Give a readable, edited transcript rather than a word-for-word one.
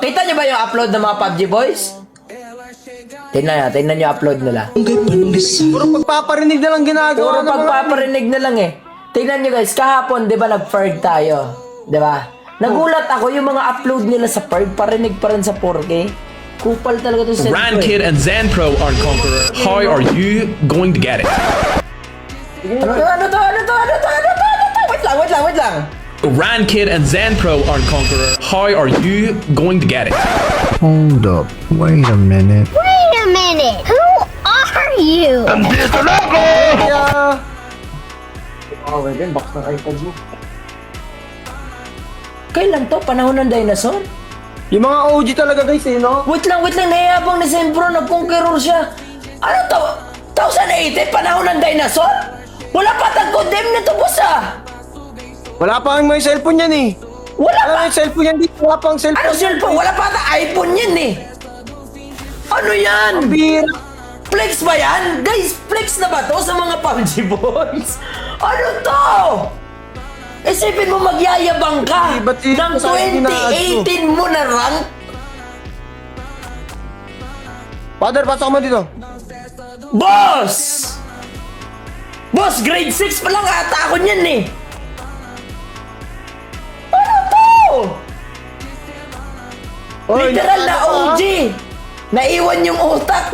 Kita nyo ba yung upload ng mga PUBG boys? Tingnan nyo upload nila. Puro pagpaparinig na lang ginagawa. Puro pagpaparinig na lang eh. Tingnan nyo guys, kahapon di ba nag-ferg tayo? Di ba? Nagulat ako yung mga upload nila sa ferg, parinig pa rin sa 4K. Kupal talaga to sa Rankid and Zanpro are Conqueror. How are you going to get it? Ano to? Wait lang. Rankid and Zanpro are Conqueror. How are you going to get it? Hold up. Wait a minute. Wait a minute. Who are you? Kailan to? Panahon ng dinosaur? Yung mga OG talaga guys eh, no? Wait lang, nahihapang ni Sembro, nag-conqueror siya. Ano to? 1080, panahon ng dinosaur? Wala pa tag-condemn na to, boss ah! Wala pa ang may cellphone yan eh. Wala Wala pa! yung cellphone yan dito. Wala pa ang cellphone. Ano cellphone? Wala pa iPhone yan eh! Ano yan? Bira. Flex ba yan? Guys, flex na ba to sa mga PUBG boys? Ano to? Isipin mo magyayabang ka Ba't yun ng sa akin 2018 mo na rank? Father, pasok mo dito. Boss! Boss, grade 6 pa lang ata ako niyan eh. Ano to? Oy, Literal na nakano ka, OG. Naiwan yung utak.